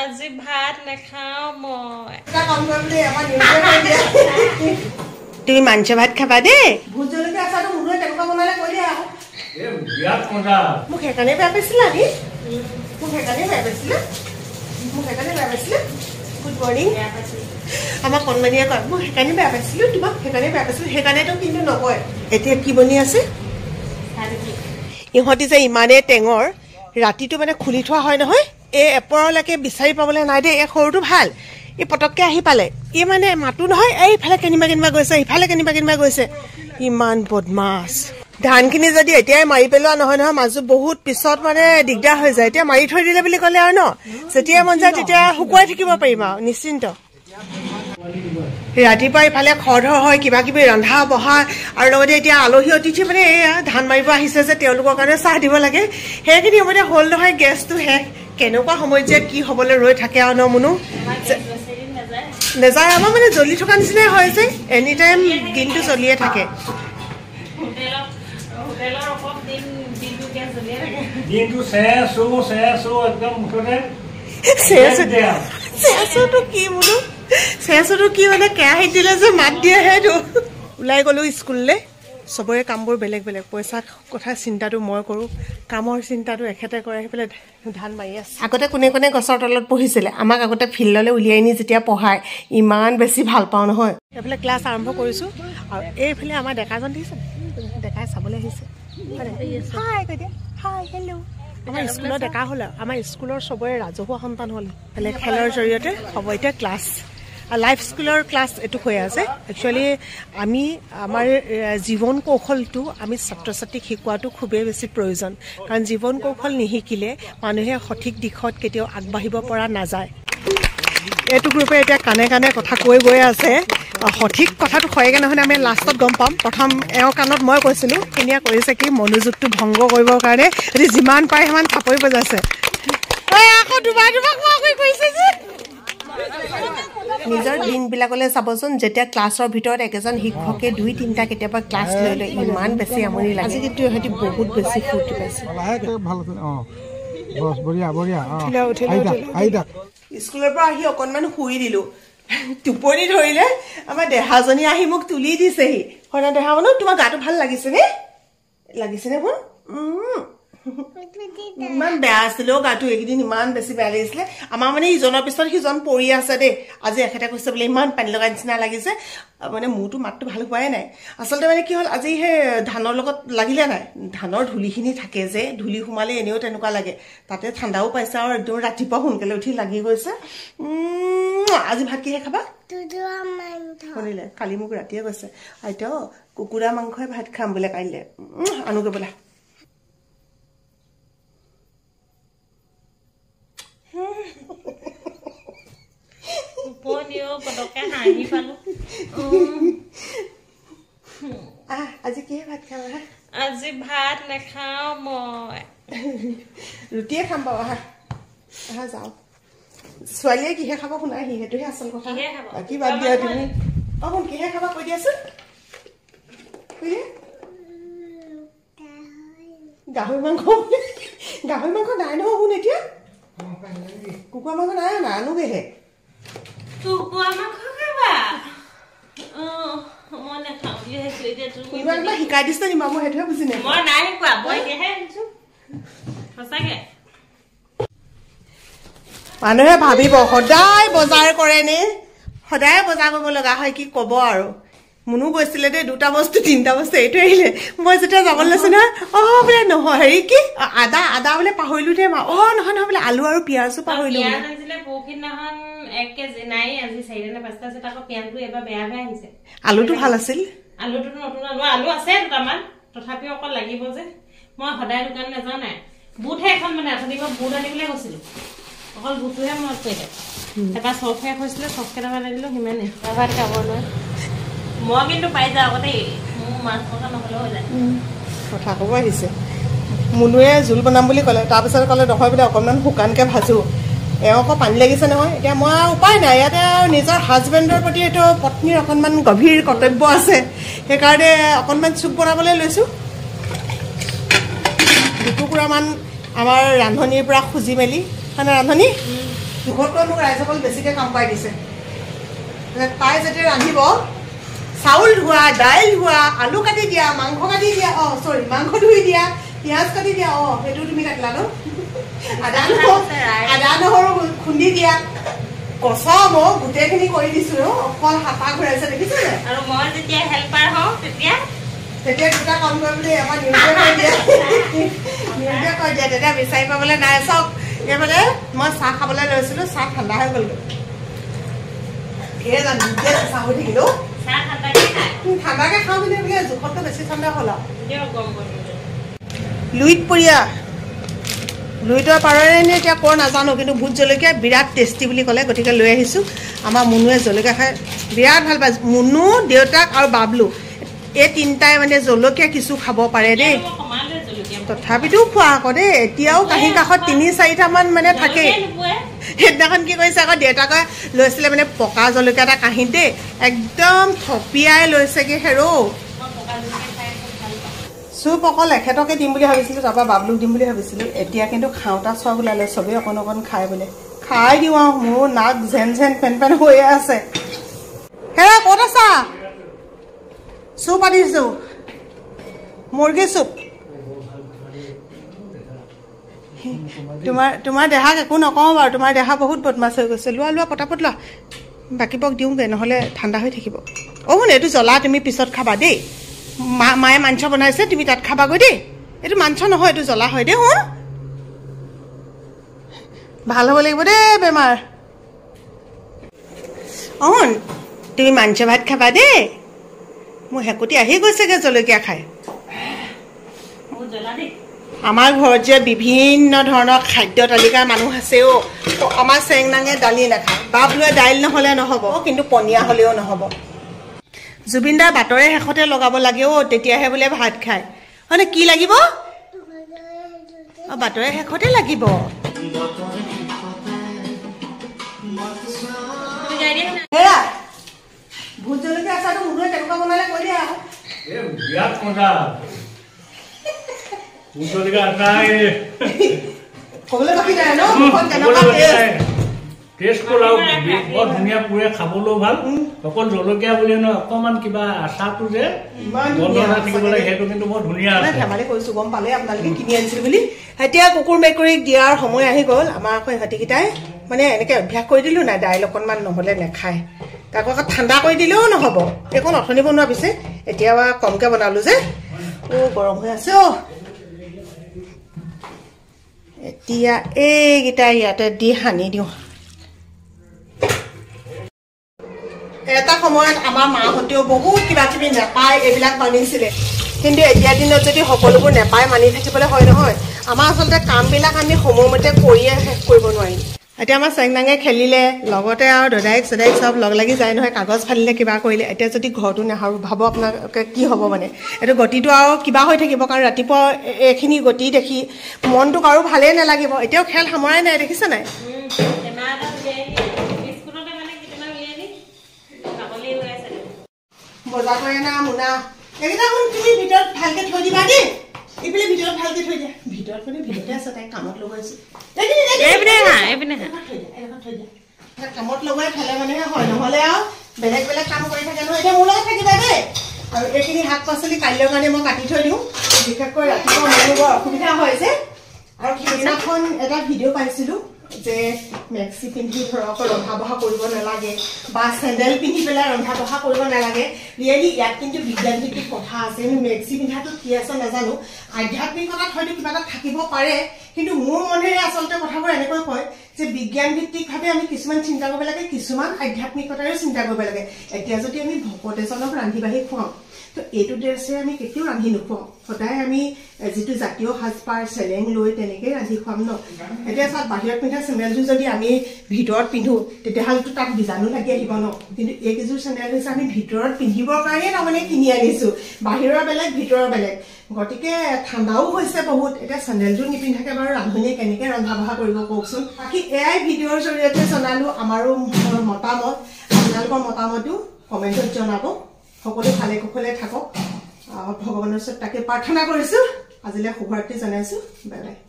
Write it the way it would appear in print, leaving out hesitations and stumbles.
আজি ভাত নাখাও মই তুমি মাংস ভাত খাবা দেই ভোট জলকীয়া আচাৰটো মুনুৱে কেনেকুৱা বনালে কৈ দিয়া মোক সেইকাৰণে বেয়া পাইছিলা নি মোক সেইকাৰণে বেয়া পাইছিলে গুড মৰ্ণিং আমাক কণমানিয়ে কয় মোক সেইকাৰণে বেয়া পাইছিলোঁ তোমাক সেইকাৰণে বেয়া পাইছিলোঁ সেইকাৰণেতো কিন্তু নকয় এতিয়া কি বনি আছে ইহঁতি যে ইমানেই টেঙৰ ৰাতিটো মানে খুলি থোৱা হয় নহয় এই এপৰলৈকে বিচাৰি পাবলৈ নাই দেই এই সৰুটো ভাল এই পটককৈ আহি পালে ই মানে মাতো নহয় এইফালে কেনিবা গৈছে ইফালে কেনিবা গৈছে ইমান বদমাছ ধানখিনি যদি এতিয়াই মাৰি পেলোৱা নহয় মাজু বহুত পিছত মানে দিগদাৰ হৈ যায় এতিয়া মাৰি থৈ দিলে বুলি ক'লে আৰু ন যেতিয়াই মন যায় তেতিয়া শুকুৱাই থাকিব পাৰিম আৰু নিশ্চিন্ত ৰাতিপুৱা ইফালে খৰধৰ হয় কিবা কিবি ৰন্ধা বঢ়া আৰু লগতে এতিয়া আলহী অতিথি মানে এয়া ধান মাৰিব আহিছে যে তেওঁলোকৰ কাৰণে চাহ দিব লাগে সেইখিনি সময়তে হ'ল নহয় গেছটো শেষ কেনেকুৱা সময়ত যে কি হ'বলৈ ৰৈ থাকে আৰু ন মুনু নেযায় আমাৰ মানে জ্বলি থকা নিচিনাই হয় যে এনি টাইম দিনটো জ্বলিয়ে থাকে চেচুটো কি মানে কেৰাহীত দিলে যে মাত দিয়ে সেইটো ওলাই গ'লো স্কুললৈ চবৰে কামবোৰ বেলেগ বেলেগ পইচা কথা চিন্তাটো মই কৰোঁ কামৰ চিন্তাটো এখেতে কৰে সেইফালে ধান মাৰি আছে আগতে কোনে কোনে গছৰ তলত পঢ়িছিলে আমাক আগতে ফিল্ডলৈ উলিয়াই নি যেতিয়া পঢ়ায় ইমান বেছি ভাল পাওঁ নহয় এইফালে ক্লাছ আৰম্ভ কৰিছোঁ আৰু এইফালে আমাৰ ডেকাজন দিছে ডেকাই চাবলৈ আহিছে হাই কৈ দিয়া হাই হেল্ল' আমাৰ স্কুলৰ ডেকা হ'ল আমাৰ স্কুলৰ চবৰে ৰাজহুৱা সন্তান হ'ল মানে খেলৰ জৰিয়তে হ'ব এতিয়া ক্লাছ লাইফ স্কুলৰ ক্লাছ এইটো হৈ আছে একচুৱেলি আমি আমাৰ জীৱন কৌশলটো আমি ছাত্ৰ ছাত্ৰীক শিকোৱাটো খুবেই বেছি প্ৰয়োজন কাৰণ জীৱন কৌশল নিশিকিলে মানুহে সঠিক দিশত কেতিয়াও আগবাঢ়িব পৰা নাযায় এইটো গ্ৰুপে এতিয়া কাণে কাণে কথা কৈ গৈ আছে সঠিক কথাটো হয়গৈ নহয় আমি লাষ্টত গম পাম প্ৰথম এওঁৰ কাণত মই কৈছিলোঁ কেনেকৈ কৰিছে কি মনোযোগটো ভংগ কৰিবৰ কাৰণে যদি যিমান পাৰে সিমান থাপৰি বজাইছে আকৌ দুবাৰ কৈছে যে নিজৰ দিনবিলাকলৈ চাবচোন যেতিয়া ক্লাছৰ ভিতৰত একেজন শিক্ষকে 2-3টা কেতিয়াবা ক্লাছ লৈ লৈ ইমান বেছি আমনি লাগে কিন্তু সিহঁতি বহুত বেছি ফূৰ্তি পাইছে স্কুলৰ পৰা আহি অকণমান শুই দিলোঁ টোপনি ধৰিলে আমাৰ দেহাজনী আহি মোক তুলি দিছেহি হয় না দেহা মানুহ তোমাৰ গাটো ভাল লাগিছেনে শুন ইমান বেয়া আছিলেও গাটো এইকেইদিন ইমান বেছি বেয়া লাগিছিলে আমাৰ মানে ইজনৰ পিছত সিজন পৰি আছে দেই আজি এখেতে কৈছে বোলে ইমান পানী লগা নিচিনা লাগিছে মানে মোৰতো মাতটো ভাল হোৱাই নাই আচলতে মানে কি হ'ল আজি সেই ধানৰ লগত লাগিলে নাই ধানৰ ধূলিখিনি থাকে যে ধূলি সোমালে এনেও তেনেকুৱা লাগে তাতে ঠাণ্ডাও পাইছে আৰু একদম ৰাতিপুৱা সোনকালে উঠি লাগি গৈছে আজি ভাত কিহে খাবা শুনিলে কালি মোক ৰাতিয়ে কৈছে আইতা কুকুৰা মাংসই ভাত খাম বোলে কাইলৈ আনোগৈ বোলা আজি কিহে ভাত খাবা আজি ভাত নাখাও মই ৰুটিয়ে খাম বাৰু আহা যাওঁ ছোৱালীয়ে কিহে খাব শুনা সেইটোহে আচল কথা বাকী বাদ দিয়া তুমি শুন কিহে খাবা কৈ দিয়াচোন গাহৰি মাংস নাই নহয় শুন এতিয়া কুকুৰা মাংস নাই আনোগেহে শিকাই দিছে নি মই সেইটোহে বুজি নাই মানুহে ভাবিব সদায় বজাৰ কৰে নে সদায় বজাৰ কৰিব লগা হয় কি ক'ব আৰু মুনু গৈছিলে দেই 2টা বস্তু 3টা বস্তু এইটো আহিলে মই যেতিয়া যাবলৈ লৈছো নহয় বোলে নহয় হেৰি কি আদা বোলে পাহৰিলো দে মা নহয় বোলে আলু আৰু পিঁয়াজো পাহৰিলো আলুটো ভাল আছিল আলুটো নতুন আলু আছে দুটামান তথাপিও অকল লাগিব যে মই সদায় দোকান নাযাওঁ নাই বুটহে এখন মানে অথনি মই বুট আনিবলৈ গৈছিলো অকল বুটটোহে মনত পৰিলে এবাৰ চফ শেষ হৈছিলে চফ কেইটামান আনিলো সিমানেই ভাত খাব নোৱাৰে মই কিন্তু পাই যাওঁ আগতে মোৰ মাছ থকা নহ'লেও হৈ যায় কথা ক'ব আহিছে মুনুৱে জোল বনাম বুলি ক'লে তাৰপিছত ক'লে নহয় বোলে অকণমান শুকানকৈ ভাজোঁ এওঁ আকৌ পানী লাগিছে নহয় এতিয়া মই আৰু উপায় নাই ইয়াতে আৰু নিজৰ হাজবেণ্ডৰ প্ৰতি এইটো পত্নীৰ অকণমান গভীৰ কৰ্তব্য আছে সেইকাৰণে অকণমান চুপ বনাবলৈ লৈছোঁ 2 টুকুৰামান আমাৰ ৰান্ধনিৰ পৰা খুজি মেলি মানে ৰান্ধনি জোখতকৈ মোক ৰাইজসকল বেছিকৈ কাম কৰাই দিছে তাই যেতিয়া ৰান্ধিব চাউল ধোৱা দাইল ধোৱা আলু কাটি দিয়া মাংস কাটি দিয়া মাংস ধুই দিয়া পিঁয়াজ কাটি দিয়া সেইটো তুমি কাটিলা ন আদা নহৰু খুন্দি দিয়া কচম গোটেইখিনি কৰি দিছো অকল হাতা ঘূৰাইছে দেখিছে আৰু মই যেতিয়া হেল্পাৰ হওঁ তেতিয়া দুটা কাম কৰিবলৈ আমাৰ নিউজে কৈ দিয়ে তেতিয়া বিচাৰি পাবলৈ নাই চাওক এইফালে মই চাহ খাবলৈ লৈছিলো চাহ ঠাণ্ডা হৈ গ'লগৈ চাহ হৈ থাকিলো ঠাণ্ডাকে খাওঁ বুলি বোলে জোখতকৈ বেছি ঠাণ্ডা হ'ল লুইতৰ পাৰৰে নে এতিয়া কৰ নাজানো কিন্তু ভোট জলকীয়া বিৰাট টেষ্টি বুলি ক'লে গতিকে লৈ আহিছোঁ আমাৰ মুনুৱে জলকীয়া খাই বিৰাট ভাল পায় মুনু দেউতাক আৰু বাবলু এই তিনিটাই মানে জলকীয়া কিছু খাব পাৰে দেই তথাপিতো খোৱা আকৌ দেই এতিয়াও কাঁহী কাষত ৩-৪টামান মানে থাকেই সেইদিনাখন কি কৰিছে আকৌ দেউতাকে লৈছিলে মানে পকা জলকীয়া এটা কাঁহীত দেই একদম থপিয়াই লৈছেগৈ হেৰৌ চুপ অকল এখেতকে দিম বুলি ভাবিছিলোঁ তাৰপৰা বাবলুক দিম বুলি ভাবিছিলোঁ এতিয়া কিন্তু খাওঁতা চোৱা ওলালে চবেই অকণ অকণ খাই বোলে খাই দিওঁ আৰু মোৰ নাক ঝেন পেন হৈয়ে আছে হেৰা ক'ত আছা চুপ আনিছোঁ মুৰ্গী চুপ তোমাৰ দেহাক একো নকওঁ বাৰু তোমাৰ দেহা বহুত বদমাছ হৈ গৈছে লোৱা পটাপট লোৱা বাকীবোৰক দিওঁগৈ নহ'লে ঠাণ্ডা হৈ থাকিব শুন এইটো জ্বলা তুমি পিছত খাবা দেই মায়ে মাংস বনাইছে তুমি তাত খাবাগৈ দেই এইটো মাংস নহয় এইটো জ্বলা হয় দেই শুন ভাল হ'ব লাগিব দেই বেমাৰ শুন তুমি মাংস ভাত খাবা দেই মোৰ হেকুটি আহি গৈছেগৈ জলকীয়া খাই আমাৰ ঘৰত যে বিভিন্ন ধৰণৰ খাদ্য তালিকাৰ মানুহ আছে আমাৰ চেংনাঙে দালি নাখায় বাবলুৱে দাইল নহ'লে নহ'ব কিন্তু পনীয়া হ'লেও নহ'ব জুবিনদাৰ বাটৰে শেষতে লগাব লাগে তেতিয়াহে বোলে ভাত খায় হয়নে কি লাগিব বাটৰে শেষতে লাগিব হেৰা ভোট জলকীয়া আচাৰটো মুনুৱে কেনেকুৱা বনালে কৈ দিয়া ক'বলৈ বাকী নাই ন বৰ ধুনীয়া পুৰে খাবলৈও ভাল অকল জলকীয়া বুলি নহয় অকণমান কিবা আচাৰটো যে থাকিব লাগে সেইটো কিন্তু বৰ ধুনীয়া ধেমালি কৰিছোঁ গম পালে আপোনালোকে কিনি আনিছিল বুলি এতিয়া কুকুৰ মেকুৰীক দিয়াৰ সময় আহি গ'ল আমাৰ আকৌ ইহঁতিকেইটাই মানে এনেকৈ অভ্যাস কৰি দিলোঁ নাই দাইল অকণমান নহ'লে নাখায় তাকো আকৌ ঠাণ্ডা কৰি দিলেও নহ'ব একো অথনি বনোৱা পিছে এতিয়া কমকৈ বনালোঁ যে গৰম হৈ আছে এতিয়া এইকেইটা ইয়াতে দি সানি দিওঁ এটা সময়ত আমাৰ মাহঁতেও বহুত কিবা কিবি নেপায় এইবিলাক মানিছিলে কিন্তু এতিয়া দিনত যদি সকলোবোৰ নেপায় মানি থাকিবলৈ হয় নহয় আমাৰ আচলতে কামবিলাক আমি সময়মতে কৰিয়ে শেষ কৰিব নোৱাৰিম এতিয়া আমাৰ চেংনাঙে খেলিলে লগতে আৰু দদাইক চদাইক চব লগ লাগি যায় নহয় কাগজ ফালিলে কিবা কৰিলে এতিয়া যদি ঘৰটো নাহাৰো ভাব আপোনালোকে কি হ'ব মানে এইটো গতিটো আৰু কিবা হৈ থাকিব কাৰণ ৰাতিপুৱা এইখিনি গতি দেখি মনটোক আৰু ভালেই নালাগিব এতিয়াও খেল সামৰাই নাই দেখিছে নাই বজাৰ কৰে না মুনা এইকেইটা তুমি ভিতৰত ভালকে থৈ দিবা দেই এইফালে ভিতৰত ভালকে থৈ দিয়া ভিতৰত মানে ভিতৰতে আছে তাই কামত লগাইছে কামত লগাই থলে মানেহে হয় নহ'লে আৰু বেলেগ বেলেগ কাম কৰি থাকে নহয় এতিয়া মোৰ লগত থাকিবা দেই আৰু এইখিনি শাক পাচলি কাইলৈৰ কাৰণে মই কাটি থৈ দিওঁ বিশেষকৈ ৰাতিপুৱা মোৰ বৰ অসুবিধা হয় যে আৰু সেইদিনাখন এটা ভিডিঅ' পাইছিলোঁ যে মেক্সি পিন্ধি ধৰক ৰন্ধা বঢ়া কৰিব নালাগে বা চেণ্ডেল পিন্ধি পেলাই ৰন্ধা বঢ়া কৰিব নালাগে ৰিয়েলি ইয়াত কিন্তু বিজ্ঞানভিত্তিক কথা আছে আমি মেক্সি পিন্ধাটো কি আছে নাজানো আধ্যাত্মিকতাত হয়তো কিবা এটা থাকিব পাৰে কিন্তু মোৰ মনেৰে আচলতে কথাবোৰ এনেকৈ কয় যে বিজ্ঞানভিত্তিকভাৱে আমি কিছুমান চিন্তা কৰিব লাগে কিছুমান আধ্যাত্মিকতাৰেও চিন্তা কৰিব লাগে এতিয়া যদি আমি ভকত এজনক ৰান্ধি বাঢ়ি খুৱাওঁ তো এইটো ড্ৰেছে আমি কেতিয়াও ৰান্ধি নোখোৱাওঁ সদায় আমি যিটো জাতীয় সাজপাৰ চেলেং লৈ তেনেকৈ ৰান্ধি খুৱাম ন এতিয়া চাওক বাহিৰত পিন্ধা চেণ্ডেলযোৰ যদি আমি ভিতৰত পিন্ধোঁ তেতিয়াহ'লেতো তাত বীজাণু লাগি আহিব ন কিন্তু এইকেইযোৰ চেণ্ডেল হৈছে আমি ভিতৰত পিন্ধিবৰ কাৰণেই তাৰমানে কিনি আনিছোঁ বাহিৰৰ বেলেগ ভিতৰৰ বেলেগ গতিকে ঠাণ্ডাও হৈছে বহুত এতিয়া চেণ্ডেলযোৰ নিপিন্ধাকে বাৰু ৰান্ধনীয়ে কেনেকৈ ৰন্ধা বঢ়া কৰিব কওকচোন বাকী এয়াই ভিডিঅ'ৰ জৰিয়তে জনালোঁ আমাৰো মতামত আপোনালোকৰ মতামতো কমেণ্টত জনাব সকলো ভালে কুশলে থাকক ভগৱানৰ ওচৰত তাকে প্ৰাৰ্থনা কৰিছোঁ আজিলৈ শুভৰাত্ৰি জনাইছোঁ বাই বাই